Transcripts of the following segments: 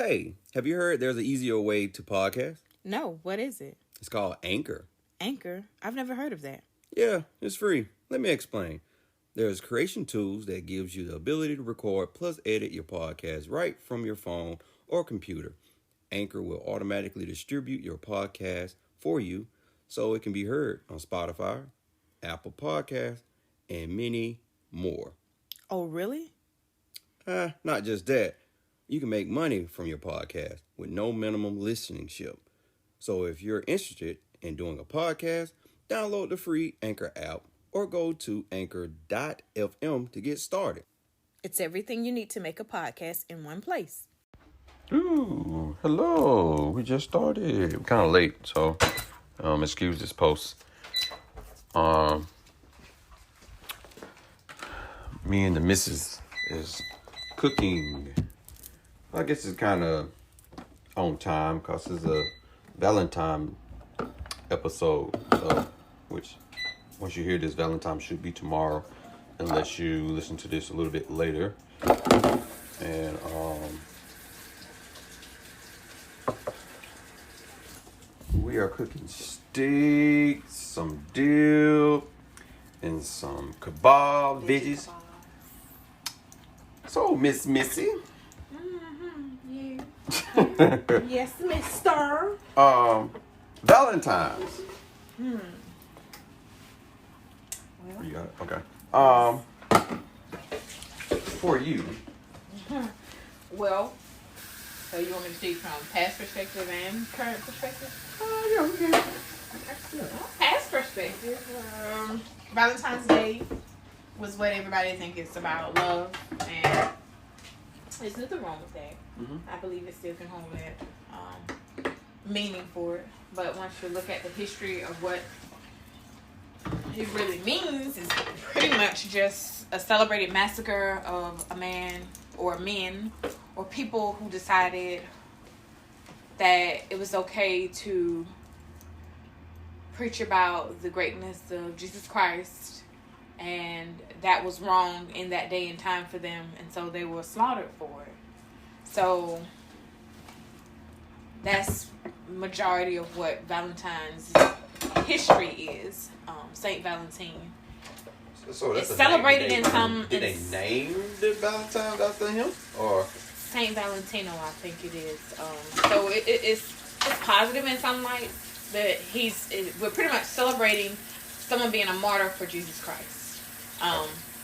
Hey, have you heard there's an easier way to podcast? No, what is it? It's called Anchor. Anchor? I've never heard of that. Yeah, it's free. Let me explain. There's creation tools that gives you the ability to record plus edit your podcast right from your phone or computer. Anchor will automatically distribute your podcast for you so it can be heard on Spotify, Apple Podcasts, and many more. Oh, really? Not just that. You can make money from your podcast with no minimum listenership. So if you're interested in doing a podcast, download the free Anchor app or go to anchor.fm to get started. It's everything you need to make a podcast in one place. Ooh, hello. We just started. We're kind of late, so excuse this post. Me and the missus is cooking. I guess it's kind of on time because it's a Valentine episode, which once you hear this, Valentine should be tomorrow, unless you listen to this a little bit later. And we are cooking steak, some dip, and some kebab veggies. So, Miss Missy. Yes, mister. Valentines. Well. You got it? Okay. For you. Well, so you want me to speak from past perspective and current perspective? Yeah, we can. Past perspective, Valentine's Day was what everybody thinks it's about, love, and there's nothing wrong with that. Mm-hmm. I believe it still can hold that meaning for it. But once you look at the history of what it really means, it's pretty much just a celebrated massacre of a man or men or people who decided that it was okay to preach about the greatness of Jesus Christ, and that was wrong in that day and time for them, and so they were slaughtered for it. So that's majority of what Valentine's history is. Saint Valentine. So that's it's celebrated in some. Did they name the Valentine after him, or Saint Valentino? I think it is. So it's positive in some light that we're pretty much celebrating someone being a martyr for Jesus Christ.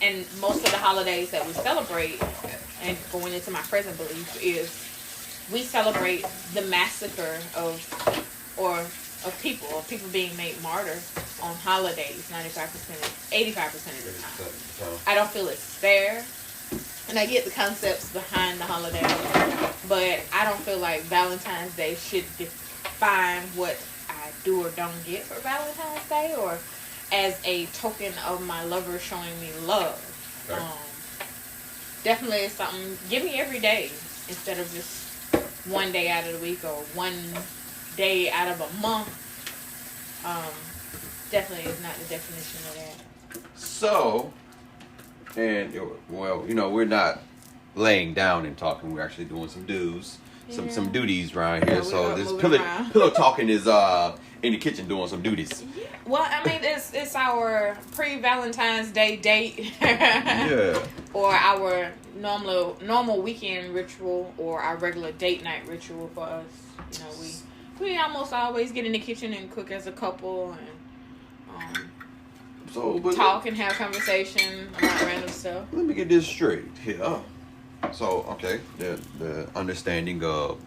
And most of the holidays that we celebrate, and going into my present belief, is we celebrate the massacre of people being made martyrs on holidays 85% of the time. I don't feel it's fair, and I get the concepts behind the holiday, but I don't feel like Valentine's Day should define what I do or don't get for Valentine's Day, or as a token of my lover showing me love. Right. Definitely it's something, give me every day instead of just one day out of the week or one day out of a month. Definitely is not the definition of that. So, and we're not laying down and talking. We're actually doing some do's, some duties around here. So this pillow talking is in the kitchen doing some duties. Yeah. Well, I mean, it's our pre-Valentine's Day date. Yeah. Or our normal weekend ritual, or our regular date night ritual for us. You know, we almost always get in the kitchen and cook as a couple, and talk and have conversation about random stuff. Let me get this straight here. So, okay, the understanding of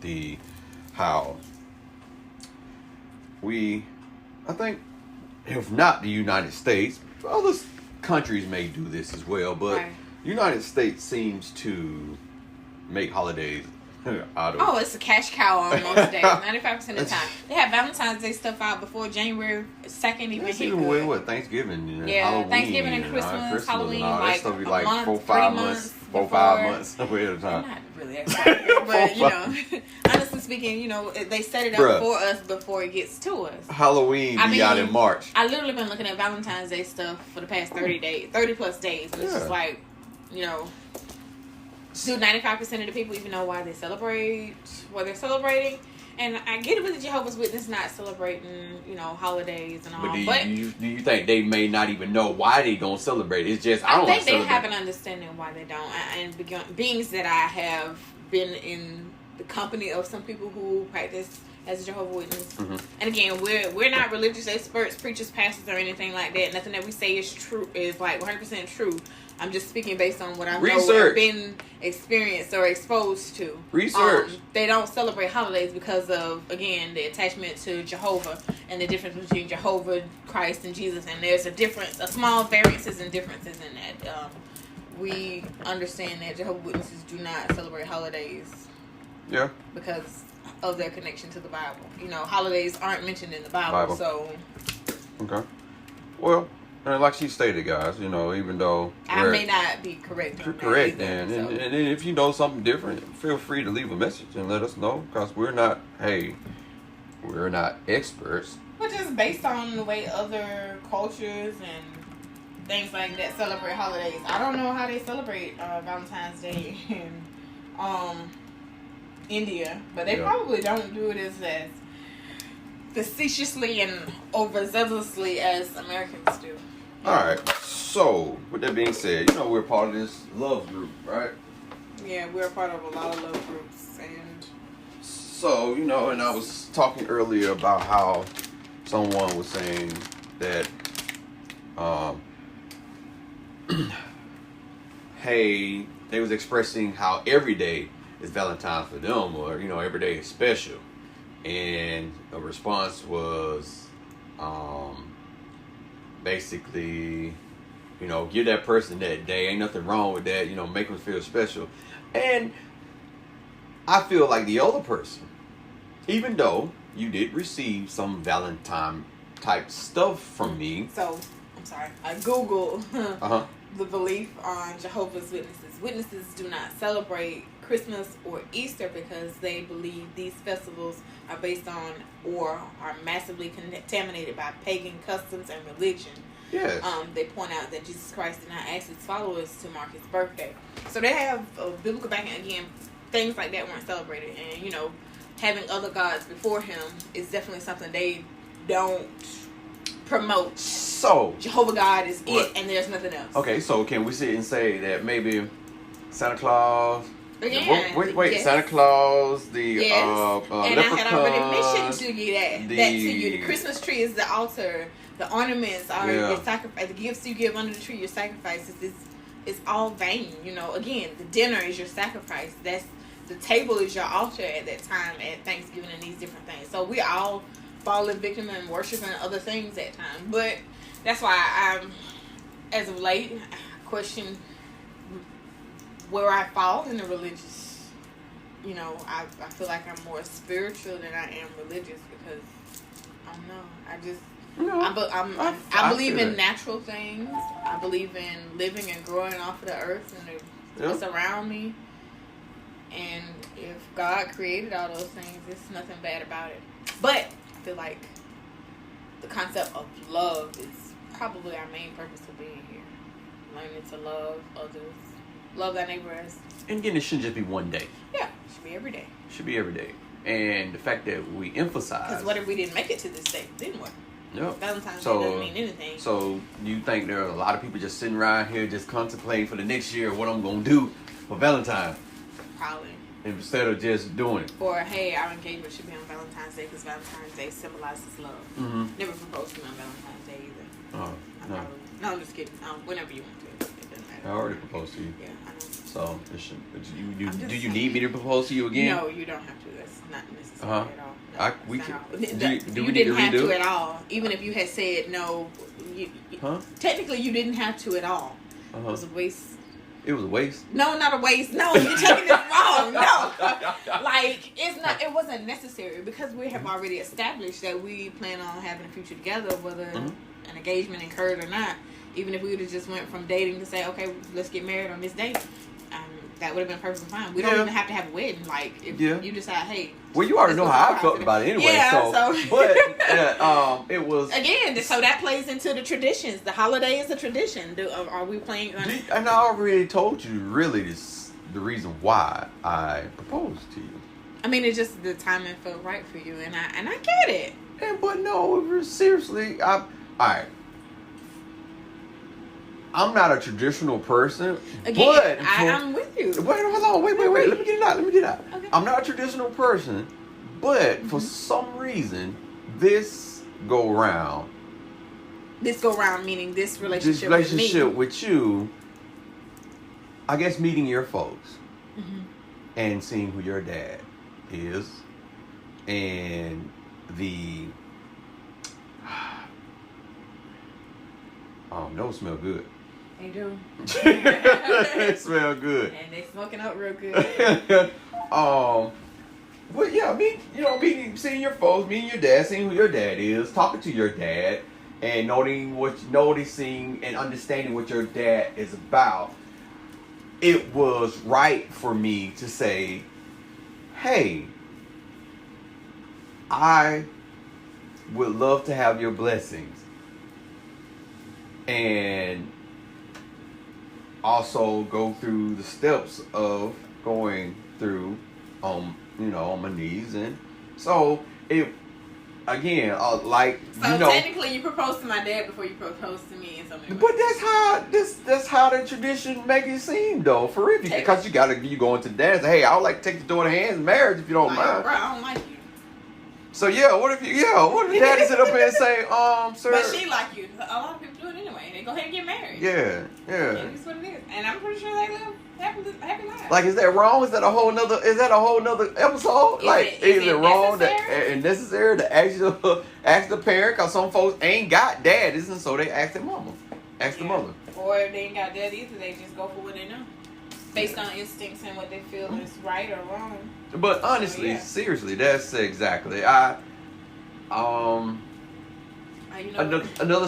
how I think, if not the United States, other countries may do this as well, but right. United States seems to make holidays out of... Oh, it's a cash cow on most days, 95% of the time. They have Valentine's Day stuff out before January 2nd even hit. Even with what, Thanksgiving and Halloween. Thanksgiving and Christmas, Halloween, and all like that stuff be a like month, 4-5 months, 4-5 months away at a time. Not really excited, but honestly speaking, they set it up for us before it gets to us. Halloween be out in March. I literally been looking at Valentine's Day stuff for the past 30 plus days. It's just like, Do 95% of the people even know why they celebrate what they're celebrating? And I get it with the Jehovah's Witness not celebrating, holidays and all. But do you think they may not even know why they don't celebrate? It's just I think they have an understanding why they don't. And beings that I have been in the company of some people who practice as a Jehovah's Witness. Mm-hmm. And again, we're not religious experts, preachers, pastors, or anything like that. Nothing that we say is true is like 100% true. I'm just speaking based on what I know and been experienced or exposed to. Research. They don't celebrate holidays because of, again, the attachment to Jehovah and the difference between Jehovah, Christ, and Jesus. And there's a small variances and differences in that. We understand that Jehovah's Witnesses do not celebrate holidays. Yeah. Because of their connection to the Bible. Holidays aren't mentioned in the Bible. So. Okay. Well. And like she stated, guys, even though I may not be correct. And if you know something different, feel free to leave a message and let us know, because we're not experts. But just based on the way other cultures and things like that celebrate holidays, I don't know how they celebrate Valentine's Day in India, but they probably don't do it as facetiously and overzealously as Americans do. Alright, so with that being said, we're part of this love group, right? Yeah, we're part of a lot of love groups. And so, and I was talking earlier about how someone was saying that hey, they was expressing how every day is Valentine's for them, or every day is special. And a response was basically, give that person that day. Ain't nothing wrong with that. Make them feel special. And I feel like the other person, even though you did receive some Valentine type stuff from me. So, I'm sorry. I Googled the belief on Jehovah's Witnesses. Witnesses do not celebrate Christmas or Easter because they believe these festivals are based on or are massively contaminated by pagan customs and religion. Yes. They point out that Jesus Christ did not ask his followers to mark his birthday. So they have biblical backing. Again, things like that weren't celebrated. And, having other gods before him is definitely something they don't promote. So Jehovah God is it, and there's nothing else. Okay, so can we sit and say that maybe Santa Claus... Again, wait, yes. Santa Claus, the and leprechaun, I had already mentioned to you that to you. The Christmas tree is the altar. The ornaments are your sacrifice. The gifts you give under the tree, your sacrifices. It's all vain. Again, the dinner is your sacrifice. The table is your altar at that time at Thanksgiving and these different things. So we all falling victim and worshiping other things at time. But that's why I'm, as of late, question where I fall in the religious. I feel like I'm more spiritual than I am religious because I don't know. I believe in natural things. I believe in living and growing off of the earth and what's around me. And if God created all those things, there's nothing bad about it. But I feel like the concept of love is probably our main purpose of being here. Learning to love others. Love thy neighbor as. And again, it shouldn't just be one day. Yeah, it should be every day. Should be every day. And the fact that we emphasize. Because what if we didn't make it to this day? Then what? No. Valentine's Day doesn't mean anything. So you think there are a lot of people just sitting around here just contemplating for the next year what I'm going to do for Valentine? Probably. Instead of just doing it. Or, hey, our engagement should be on Valentine's Day because Valentine's Day symbolizes love. Mm-hmm. Never proposed to me on Valentine's Day either. Oh, no. No, I'm just kidding. Whenever you want to. It doesn't matter. I already proposed to you. Yeah, I know. So, do you need me to propose to you again? No, you don't have to. That's not necessary at all. No, we can. Do we didn't have to at all. Even if you had said no, technically you didn't have to at all. It was a waste. It was a waste? No, not a waste. No, you're taking this wrong. No. Like, it wasn't necessary because we have already established that we plan on having a future together, whether an engagement occurred or not. Even if we would have just went from dating to say, okay, let's get married on this date, that would have been perfectly fine. We don't even have to have a wedding. Like, if you decide, hey. Well, you already know how I felt about it anyway. Yeah, so. But, it was. Again, so that plays into the traditions. The holiday is a tradition. Are we playing? And I already told you, really, the reason why I proposed to you. I mean, it's just the timing felt right for you, and I get it. But no, seriously, all right. I'm not a traditional person. Again, but I'm with you. Wait, hold on. Wait. Let me get it out. Okay. I'm not a traditional person, but for some reason, this go round meaning this relationship with you, I guess meeting your folks and seeing who your dad is, and those smell good. They do. They smell good. And they smoking up real good. But yeah, seeing your folks, meeting your dad, seeing who your dad is, talking to your dad, and noticing and understanding what your dad is about. It was right for me to say, hey, I would love to have your blessings. And also go through the steps of going through, on my knees. And so it, again, technically you proposed to my dad before you proposed to me in some way. But that's how the tradition make it seem, though, for real. Because you go into the dance, hey, I would like to take the daughter hands in marriage if you don't mind. Bro, I don't like you. So what if daddy sit up here and say, sir? But she like you. A lot of people do it anyway. They go ahead and get married. Yeah. That's what it is. And I'm pretty sure they live happy lives. Like, is that wrong? Is that a whole nother episode? Is it wrong and necessary to ask the parent? Because some folks ain't got daddies, and so they ask their mama. Ask the mother. Or if they ain't got dad either, they just go for what they know. Based on instincts and what they feel is right or wrong. But honestly, seriously, that's exactly. Another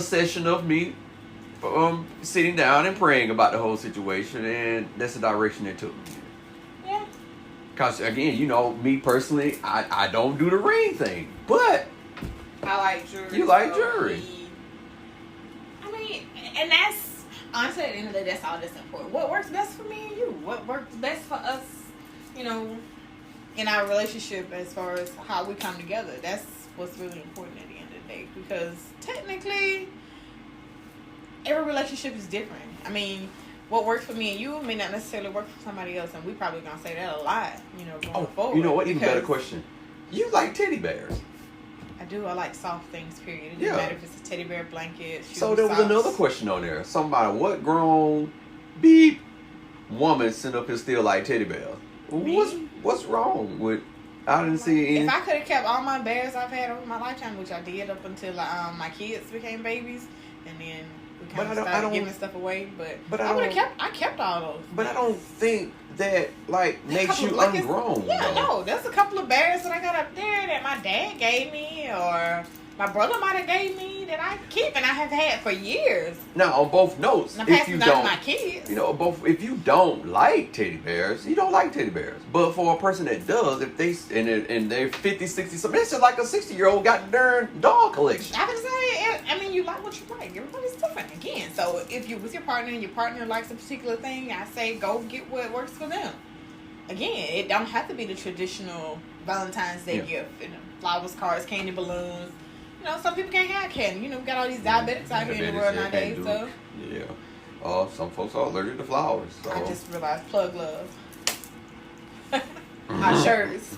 session of me sitting down and praying about the whole situation, and that's the direction it took me. Yeah. Because again, me personally, I don't do the ring thing, but I like jewelry. You like jewelry. I mean, and that's honestly, at the end of the day, that's all that's important. What works best for me and you? What works best for us, in our relationship as far as how we come together. That's what's really important at the end of the day. Because technically, every relationship is different. I mean, what works for me and you may not necessarily work for somebody else, and we probably gonna say that a lot, going forward. You know what? Even better question. You like teddy bears? I do. I like soft things, period. It doesn't matter if it's a teddy bear, blanket, shoes, So there was socks. another question on there. Somebody, what grown woman sitting up here still like teddy bears? What's wrong with? I didn't see any. If I could have kept all my bears I've had over my lifetime, which I did up until my kids became babies, and then we kind of started giving stuff away. But I would have kept all those. But I don't think that makes you ungrown. No. There's a couple of bears that I got up there that my dad gave me, or my brother might have gave me, that I keep and I have had for years. Now, on both notes, if you don't, my kids. If you don't like teddy bears, you don't like teddy bears. But for a person that does, if they and they're 50, 60, something, it's just like a 60-year-old got the darn dog collection. I would say, you like what you like. Everybody's different again. So if you're with your partner and your partner likes a particular thing, I say go get what works for them. Again, it don't have to be the traditional Valentine's Day gift. Flowers, cards, candy, balloons. Some people can't have candy. We got all these diabetics out here in the world nowadays. So yeah. Some folks are allergic to flowers. So. I just realized plug love. Our shirts.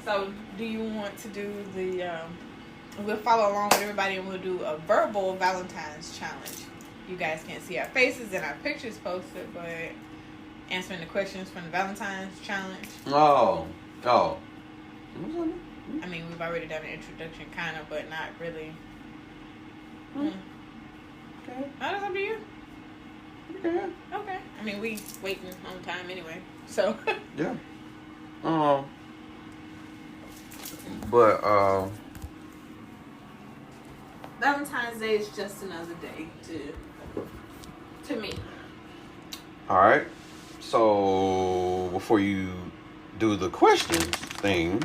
So do you want to do the? We'll follow along with everybody, and we'll do a verbal Valentine's challenge. You guys can't see our faces and our pictures posted, but answering the questions from the Valentine's challenge. Oh. I mean, we've already done an introduction, kind of, but not really. Okay. That's up to you. Okay. Okay. I mean, we waiting on time anyway, so. Yeah. But Valentine's Day is just another day to me. All right. So before you do the questions thing,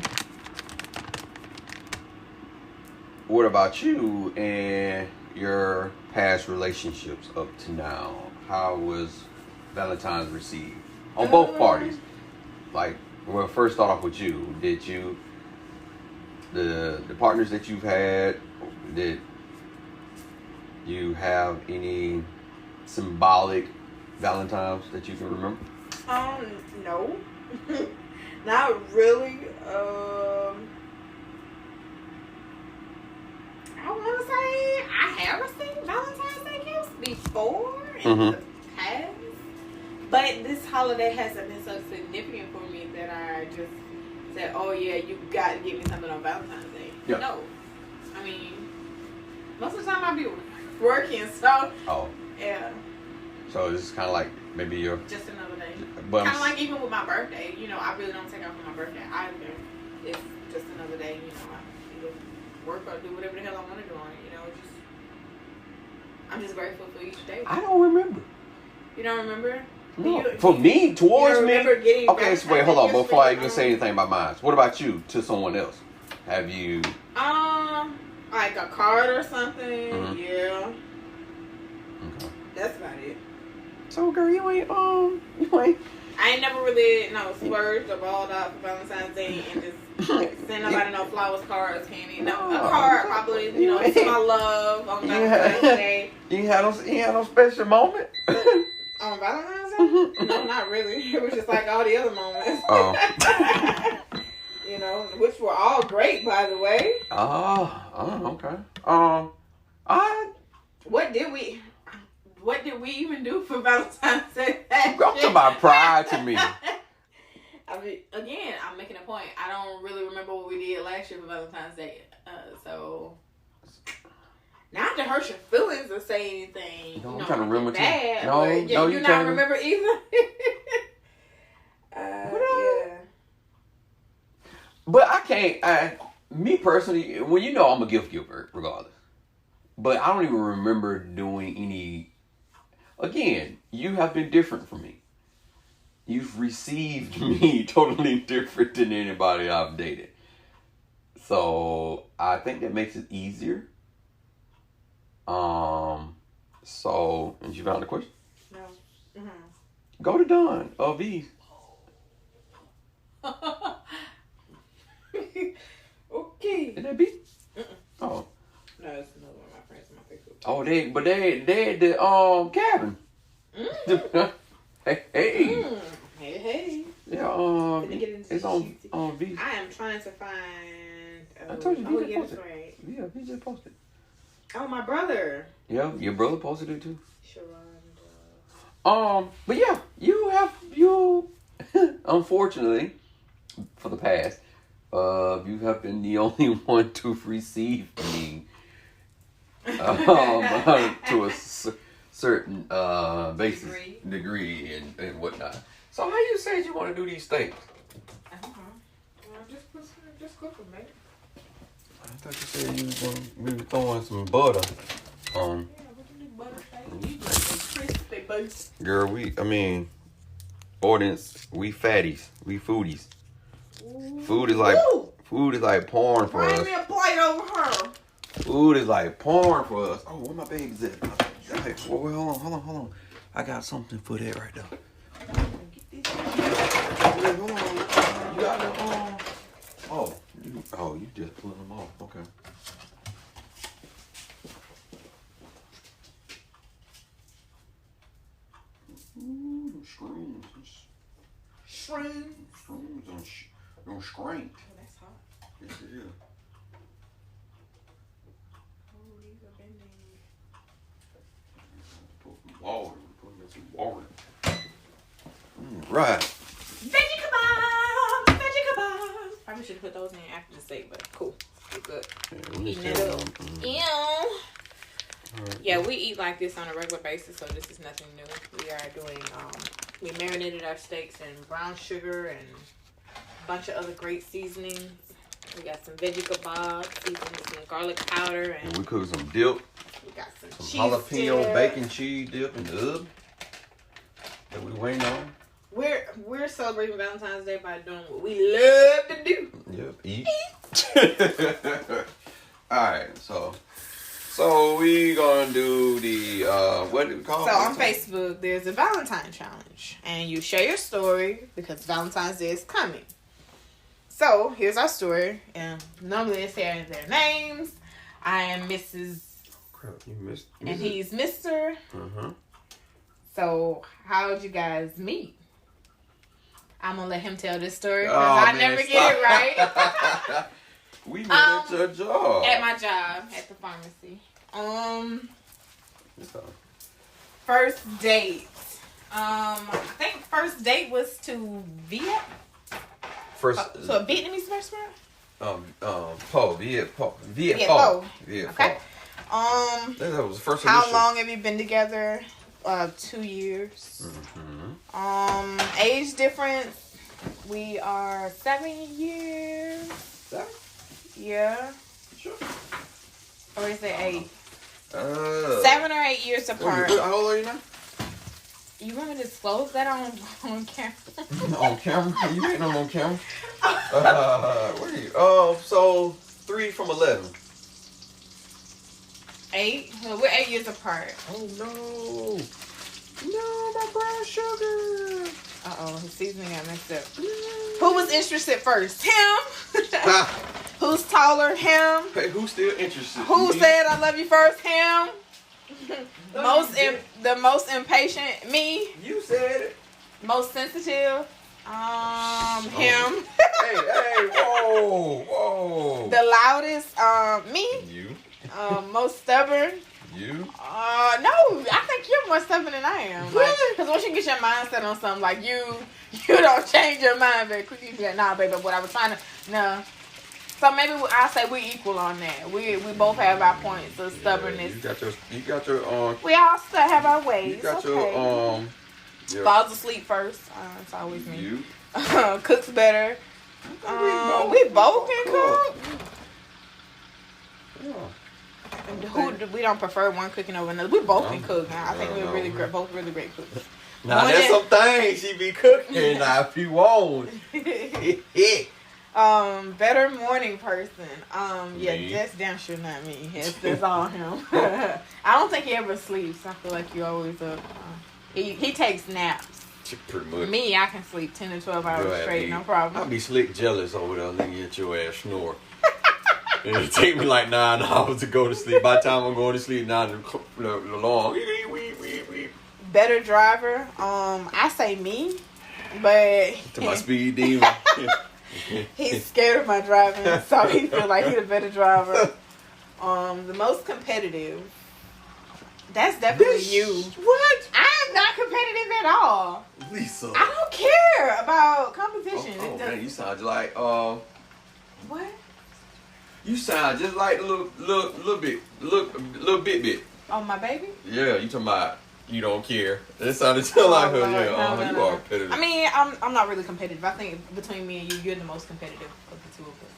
what about you and your past relationships up to now? How was Valentines received on both parties? Like, well, first start off with you. Did you the partners that you've had? Did you have any symbolic Valentines that you can remember? No, not really. I want to say I have received Valentine's Day gifts before in the past, but this holiday hasn't been so significant for me that I just said, "Oh yeah, you got to give me something on Valentine's Day." Yeah. No, I mean, most of the time I'll be working, so yeah. So it's kind of like maybe you're just another day. Kind of like even with my birthday, I really don't take off for my birthday either. It's just another day, I either work or do whatever the hell I want to do on it. I'm just grateful for each day. I don't remember. You don't remember? No. For me, towards me. Okay, so wait, hold on. Before I even say anything about mine, what about you to someone else? Have you? Like a card or something. Yeah. Okay. That's about it. So, girl, you ain't. I ain't never really splurged or balled out for Valentine's Day and just send nobody no flowers, cards, candy. No, a card probably. To my love on Valentine's Day. You ain't had no special moment. On Valentine's Day? No, not really. It was just like all the other moments. Oh. Which were all great, by the way. Okay. What did we even do for Valentine's Day? I'm talking about prior to me. I mean, again, I'm making a point. I don't really remember what we did last year for Valentine's Day. So, not to hurt your feelings or say anything. No, I'm trying to remember bad, No, you not remember either. Yeah. But I can't. Me personally, well, I'm a gift giver regardless. But I don't even remember doing any. Again, you have been different from me. You've received me totally different than anybody I've dated. So I think that makes it easier. So, and you found the question? No. Go to Dawn of V. Okay. Is that B? Oh. No, it's another one of my friends in my Facebook. Oh, they at the cabin. Hey. Yeah, it's on V. I am trying to find. I told you, he just posted. Right. Yeah, he just posted. Oh, my brother. Yeah, your brother posted it too. Sharonda. But yeah, you unfortunately, for the past, you have been the only one to receive me. To a certain basis degree and whatnot. So how you said you want to do these things? I don't know. Well, just cook them, maybe. I thought you said you was going to be throwing some butter on. Yeah, what you do butter steak? They crispy, Girl, audience, we fatties, we foodies. Ooh. Food is like porn for us. Bring me a plate over her. Food is like porn for us. Oh, where my bags at? Hey, hold on. I got something for that right there. Hold on. You got it you just pulling them off. Okay. Ooh, them shrooms and scrank. Oh, that's hot. Yes, it is. Put some water. Right. Veggie kebabs. Probably should have put those in after the steak, but cool. We're good. Eating it up. Yeah, we eat like this on a regular basis, so this is nothing new. We are doing, we marinated our steaks in brown sugar and a bunch of other great seasonings. We got some veggie kebabs, seasoned with some garlic powder, and we cooked some dip. We got some cheese jalapeno dip. bacon cheese dip in the oven that we waiting on. We're celebrating Valentine's Day by doing what we love to do. Yep, eat. All right, so So we gonna do the what do we call it? So on Facebook, there's a Valentine challenge, and you share your story because Valentine's Day is coming. So here's our story, and normally they say their names. I am Mrs. Crap, you missed. And he's Mr. So how did you guys meet? I'm gonna let him tell this story because I never get it right. We met at your job. At my job at the pharmacy. First date. I think first date was to Viet. So a Vietnamese restaurant. Viet Pho. Okay. That was the first. How long have you been together? 2 years. Age difference. We are 7 years. 7? Yeah. Sure. Or is it 8? 7 or 8 years apart. How old are you now? You want me to disclose that on camera? On camera? You ain't on camera. Where are you? So 3 from 11. 8? Well, we're 8 years apart. Oh no! No, my brown sugar. His seasoning got messed up. Who was interested first? Him. Who's taller? Him. Hey, who's still interested? Who said I love you first? Him. The most impatient? Me. You said it. Most sensitive? Him. Hey, whoa. The loudest? Me. You. Most stubborn? You. No, I think you're more stubborn than I am. Because once you get your mindset on something, like you don't change your mind very quickly. You be like, nah, baby, what I was trying to, no. So maybe I'll say we equal on that. We both have our points of stubbornness. You got your We all still have our ways. You got your Falls asleep first. It's always me. You. Cooks better. We both can cook. Yeah. We don't prefer one cooking over another. We both can cook. Now I think we're both really great cooks. Now there's some things she be cooking now if you want. Better morning person. Me. That's damn sure not me. That's all him. I don't think he ever sleeps. I feel like you always up. He takes naps. Pretty much. Me, I can sleep 10 to 12 hours straight, no problem. I'll be slick jealous over there looking at your ass snore. It'll take me like 9 hours to go to sleep. By the time I'm going to sleep, now the long. Better driver. I say me, but To my speed demon. he's scared of my driving, so he feel like he's a better driver. The most competitive. That's definitely you. What? I'm not competitive at all. Lisa. I don't care about competition. Oh man, you sound like What? You sound just like a little bit. Oh, my baby? Yeah, you talking about you don't care. That sounded just like her. Yeah, you are competitive. I mean, I'm not really competitive. I think between me and you, you're the most competitive of the two of us.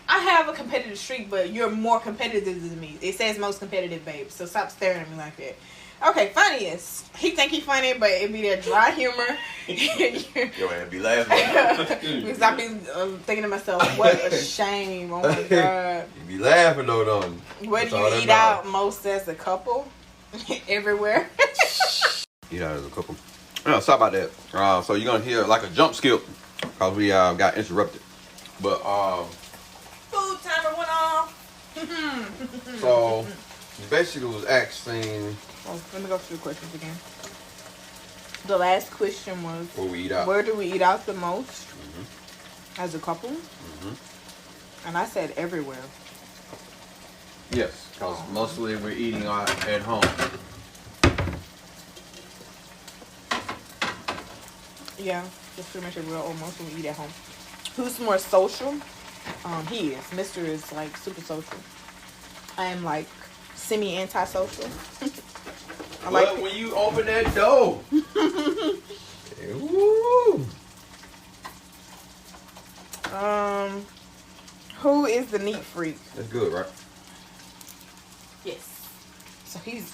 I have a competitive streak, but you're more competitive than me. It says most competitive, babe. So stop staring at me like that. Okay, funniest. He think he funny, but it be that dry humor. Your ass be laughing. Because I be thinking to myself, what a shame. Oh my God. You be laughing though, don't you? Where do you eat out most as a couple? Everywhere. Eat out as a couple. No, sorry about that. So you're gonna hear like a jump skip because we got interrupted. But Food timer went off. so basically was asking. Oh, let me go through the questions again. The last question was, Where we eat out. where do we eat out the most as a couple? And I said everywhere. Yes, because mostly we're eating out at home. Yeah, that's pretty much everywhere. Or mostly we eat at home. Who's more social? He is. Mr. is like super social. I am like semi-antisocial. Well, when you open that door. Woo. Who is the neat freak? That's good, right? Yes. So who's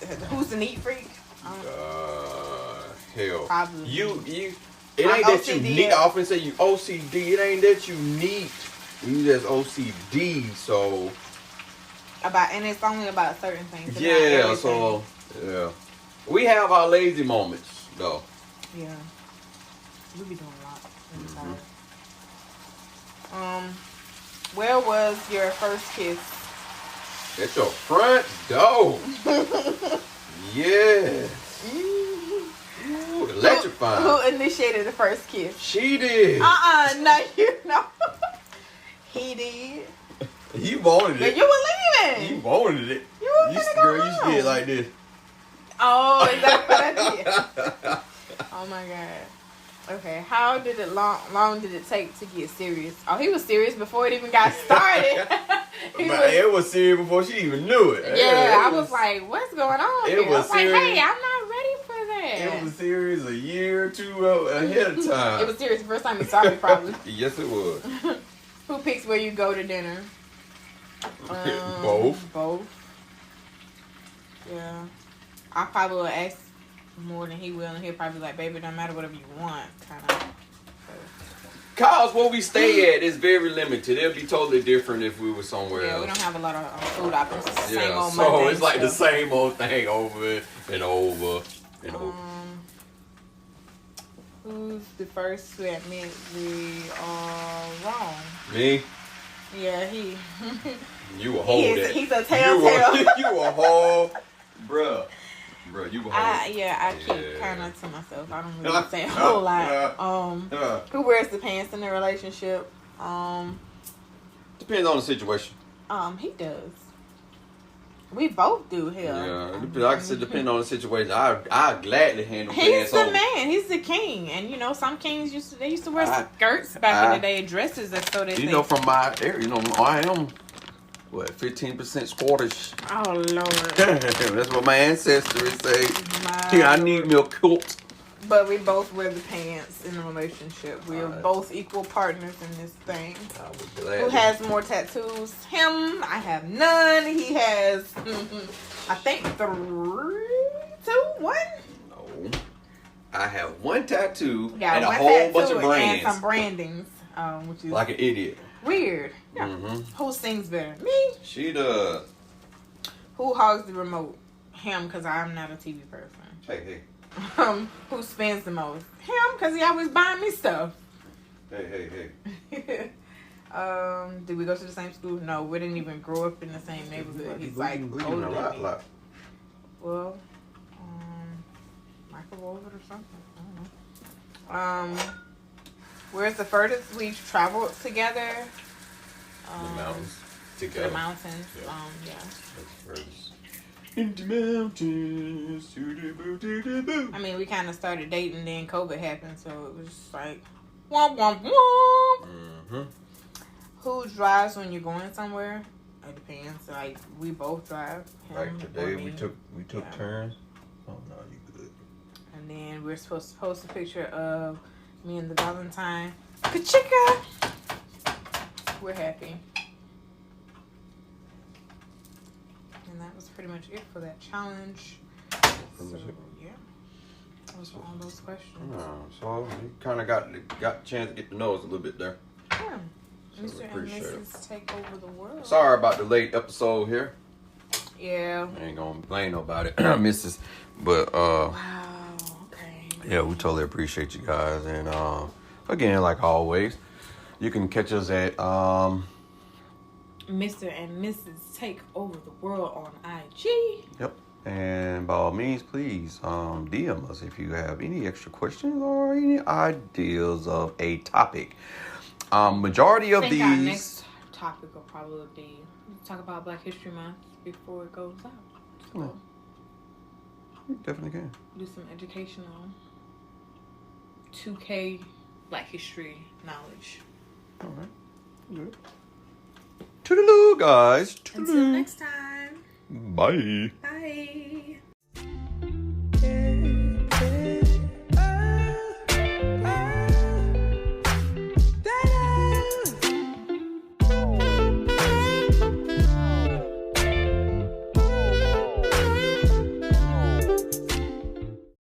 the neat freak? Hell. Probably. You. It I'm ain't that you OCD. neat. I often say you OCD. It ain't that you neat. You just OCD. So And it's only about certain things. Not Yeah, everything. so yeah, we have our lazy moments though. Yeah, we be doing a lot. Where was your first kiss? At your front door. Yes. Ooh, electrifying. Who initiated the first kiss? She did. No, you know. He did. You wanted it. You were leaving. You wanted it. You were You finna girl, go you home. did like this. Oh, is that what I did? Oh my god. Okay, how did it long did it take to get serious? Oh, he was serious before it even got started. It was serious before she even knew it. Yeah, I was like, what's going on here? It was I was serious. like, hey, I'm not ready for that. It was serious a year or two ahead of time. It was serious the first time you saw me, probably. Yes, it was. Who picks where you go to dinner? Both. Yeah. I probably will ask more than he will, and he'll probably be like, baby, it don't matter, whatever you want, kind of. Cause where we stay at is very limited. It'll be totally different if we were somewhere else. Yeah, we don't have a lot of food options. It's the same old so Monday it's like the stuff. same old thing over and over and over. Who's the first to admit we are wrong? Me? Yeah, he. You a whole that. He's a telltale. You a whole, bruh, you a whole. I keep kind of to myself. I don't really say a whole lot. Who wears the pants in the relationship? Depends on the situation. He does. We both do. Hell. Yeah, like I said, depending on the situation. I gladly handle He's pants the over. Man. He's the king, and some kings used to wear skirts back in the day, dresses, and so they. From my area, I am. What, 15% Scottish? Oh Lord. That's what my ancestors say. I need me a kilt. But we both wear the pants in a relationship. We are both equal partners in this thing. I was glad. Who has more tattoos? Him. I have none. He has, I think 3, 2, 1. No. I have one tattoo Yeah, and a one whole bunch of tattoo brands. and some brandings, which is like an idiot. weird. Yeah. Who sings better? Me. She does. Who hogs the remote? Him, because I'm not a TV person. Hey. Who spends the most? Him, because he always buying me stuff. Hey. Did we go to the same school? No, we didn't even grow up in the same neighborhood. He's like older than me. Well, microwave it or something. I don't know. Where's the furthest we've traveled together? The mountains. To the mountains. Yeah. That's first. In the mountains. I mean, we kind of started dating, then COVID happened, so it was just like, womp, womp, womp. Who drives when you're going somewhere? It depends. Like, we both drive. Like today, we took turns. Oh, no, you good. And then we're supposed to post a picture of me and the Valentine. Kachika! We're happy. And that was pretty much it for that challenge. So, yeah. That was all those questions. So you kind of got a chance to get to know us a little bit there. Yeah. So Mr. and Mrs. Take Over the World. Sorry about the late episode here. Yeah. I ain't gonna blame nobody, Mrs. But Wow. Okay. yeah, we totally appreciate you guys. And again, like always, you can catch us at Mr. and Mrs. Take Over the World on IG. Yep. And by all means, please DM us if you have any extra questions or any ideas of a topic. Majority of these. Our next topic will probably be talk about Black History Month before it goes out. So Yeah. You definitely can. do some educational 2K Black History knowledge. All right. Good. Toodaloo, guys. Toodaloo. Until next time. Bye. Bye.